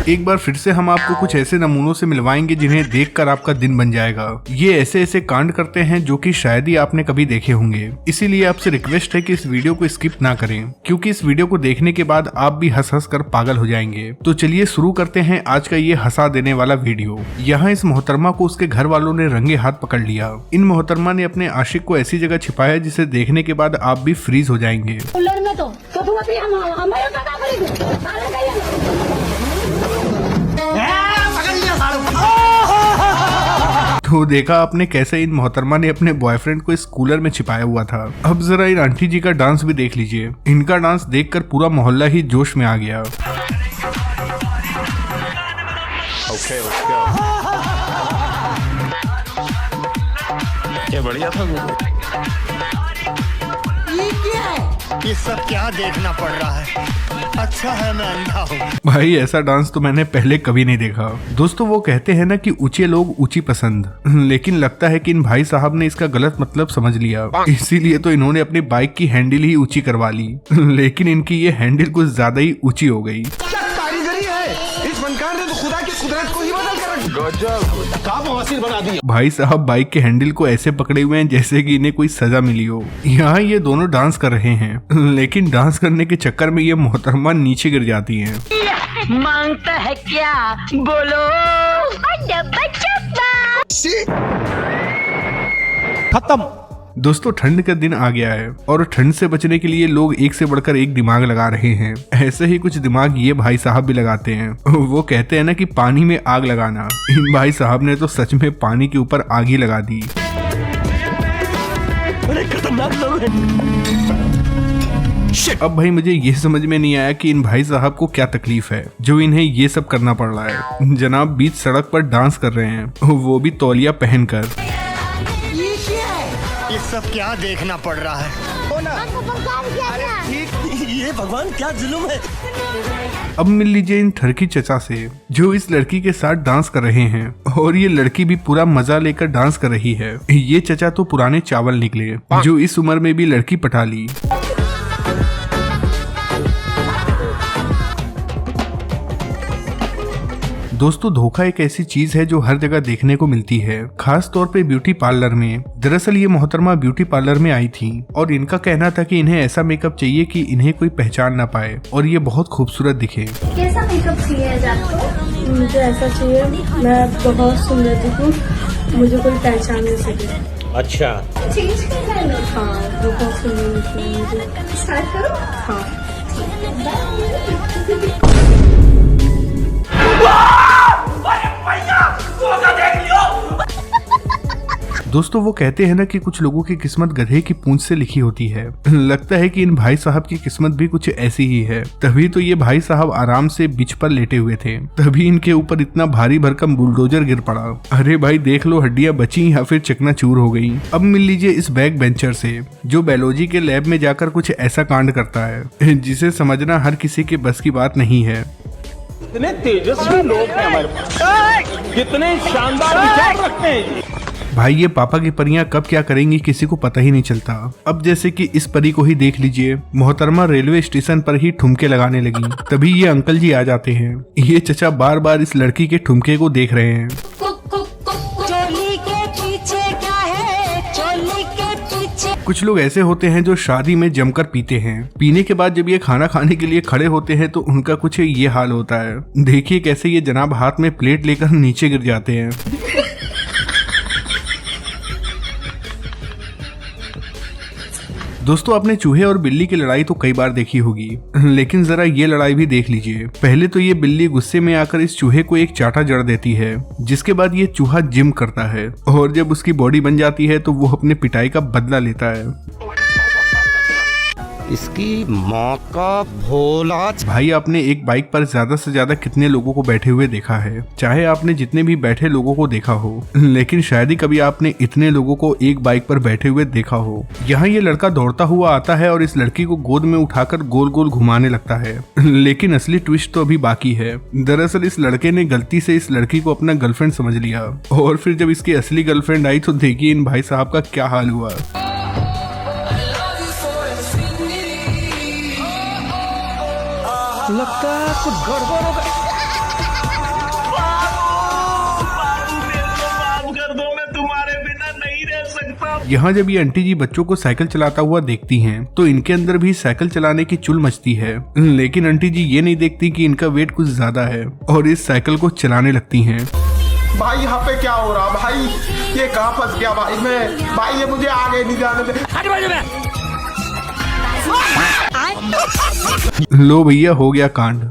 एक बार फिर से हम आपको कुछ ऐसे नमूनों से मिलवाएंगे जिन्हें देखकर आपका दिन बन जाएगा। ये ऐसे ऐसे कांड करते हैं जो कि शायद ही आपने कभी देखे होंगे, इसीलिए आपसे रिक्वेस्ट है कि इस वीडियो को स्किप ना करें, क्योंकि इस वीडियो को देखने के बाद आप भी हंस हंस कर पागल हो जाएंगे। तो चलिए शुरू करते हैं आज का ये हंसा देने वाला वीडियो। यहाँ इस मोहतरमा को उसके घर वालों ने रंगे हाथ पकड़ लिया। इन मोहतरमा ने अपने आशिक को ऐसी जगह छिपाया जिसे देखने के बाद आप भी फ्रीज हो जाएंगे। तो देखा आपने कैसे इन मोहतरमा ने अपने बॉयफ्रेंड को इस कूलर में छिपाया हुआ था। अब जरा इन आंटी जी का डांस भी देख लीजिए। इनका डांस देखकर पूरा मोहल्ला ही जोश में आ गया। Okay, let's go. क्या बढ़िया था ये क्या है? ये सब क्या देखना पड़ रहा है? अच्छा है मैं अंधा हूँ। भाई ऐसा डांस तो मैंने पहले कभी नहीं देखा। दोस्तों वो कहते हैं ना कि ऊंचे लोग ऊंची पसंद, लेकिन लगता है कि इन भाई साहब ने इसका गलत मतलब समझ लिया, इसीलिए तो इन्होंने अपनी बाइक की हैंडल ही ऊंची करवा ली। लेकिन इनकी ये हैंडल कुछ ज्यादा ही ऊंची हो गई। भाई साहब बाइक के हैंडल को ऐसे पकड़े हुए हैं जैसे कि इन्हें कोई सजा मिली हो। यहाँ ये दोनों डांस कर रहे हैं, लेकिन डांस करने के चक्कर में ये मोहतरमा नीचे गिर जाती हैं। मांगता है क्या बोलो? खत्म। दोस्तों ठंड का दिन आ गया है और ठंड से बचने के लिए लोग एक से बढ़कर एक दिमाग लगा रहे हैं। ऐसे ही कुछ दिमाग ये भाई साहब भी लगाते हैं। वो कहते हैं ना कि पानी में आग लगाना। इन भाई साहब ने तो सच में पानी के ऊपर आग ही लगा दी। अब भाई मुझे ये समझ में नहीं आया कि इन भाई साहब को क्या तकलीफ है जो इन्हें ये सब करना पड़ रहा है। जनाब बीच सड़क पर डांस कर रहे हैं, वो भी तौलिया पहनकर। ये सब क्या देखना पड़ रहा है? ये भगवान क्या जुल्म है। अब मिल लीजिए इन ठरकी चचा से जो इस लड़की के साथ डांस कर रहे हैं, और ये लड़की भी पूरा मजा लेकर डांस कर रही है। ये चचा तो पुराने चावल निकले जो इस उम्र में भी लड़की पटा ली। दोस्तों धोखा एक ऐसी चीज है जो हर जगह देखने को मिलती है, खास तौर पे ब्यूटी पार्लर में। दरअसल ये मोहतरमा ब्यूटी पार्लर में आई थी और इनका कहना था कि इन्हें ऐसा मेकअप चाहिए कि इन्हें कोई पहचान ना पाए और ये बहुत खूबसूरत दिखे। कैसा मेकअप चाहिए आपको? मुझे ऐसा चाहिए मैं बहुत सुंदर दिखूं, मुझे कोई पहचान नहीं सके। अच्छा चेंज करना है? हाँ बहुत सुंदर दिखना मुझे। स्टार्ट करो। हाँ दोस्तों वो कहते हैं ना कि कुछ लोगों की किस्मत गधे की पूंछ से लिखी होती है। लगता है कि इन भाई साहब की किस्मत भी कुछ ऐसी ही है। तभी तो ये भाई साहब आराम से बिच पर लेटे हुए थे, तभी इनके ऊपर इतना भारी भरकम बुलडोजर गिर पड़ा। अरे भाई देख लो हड्डियां बची या फिर चकनाचूर हो गई। अब मिल लीजिए इस बैक बेंचर से जो बायोलॉजी के लैब में जाकर कुछ ऐसा कांड करता है जिसे समझना हर किसी के बस की बात नहीं है। कितने तेजस्वी लोग हैं हमारे पास, कितने शानदार विचार रखते हैं। भाई ये पापा की परियां कब क्या करेंगी किसी को पता ही नहीं चलता। अब जैसे कि इस परी को ही देख लीजिए, मोहतरमा रेलवे स्टेशन पर ही ठुमके लगाने लगी, तभी ये अंकल जी आ जाते हैं। ये चचा बार बार इस लड़की के ठुमके को देख रहे हैं। चोली के पीछे क्या है? चोली के पीछे। कुछ लोग ऐसे होते हैं जो शादी में जमकर पीते हैं, पीने के बाद जब ये खाना खाने के लिए खड़े होते हैं तो उनका कुछ ये हाल होता है। देखिए कैसे ये जनाब हाथ में प्लेट लेकर नीचे गिर जाते हैं। दोस्तों आपने चूहे और बिल्ली की लड़ाई तो कई बार देखी होगी, लेकिन जरा ये लड़ाई भी देख लीजिए। पहले तो ये बिल्ली गुस्से में आकर इस चूहे को एक चाटा जड़ देती है, जिसके बाद ये चूहा जिम करता है और जब उसकी बॉडी बन जाती है तो वो अपने पिटाई का बदला लेता है। इसकी माँ का भोला। भाई आपने एक बाइक पर ज्यादा से ज्यादा कितने लोगों को बैठे हुए देखा है? चाहे आपने जितने भी बैठे लोगों को देखा हो, लेकिन शायद ही कभी आपने इतने लोगों को एक बाइक पर बैठे हुए देखा हो। यहाँ ये लड़का दौड़ता हुआ आता है और इस लड़की को गोद में उठाकर गोल गोल घुमाने लगता है, लेकिन असली ट्विस्ट तो अभी बाकी है। दरअसल इस लड़के ने गलती से इस लड़की को अपना गर्लफ्रेंड समझ लिया और फिर जब इसकी असली गर्लफ्रेंड आई तो देखिए इन भाई साहब का क्या हाल हुआ। लगता है कुछ गड़बड़ हो गया। यहाँ जब ये आंटी जी बच्चों को साइकिल चलाता हुआ देखती हैं तो इनके अंदर भी साइकिल चलाने की चुल मचती है, लेकिन आंटी जी ये नहीं देखती कि इनका वेट कुछ ज्यादा है और इस साइकिल को चलाने लगती हैं। भाई यहाँ पे क्या हो रहा भाई, ये कहाँ फंस गया भाई ये मुझे आगे नहीं जाने दे। लो भैया, हो गया कांड।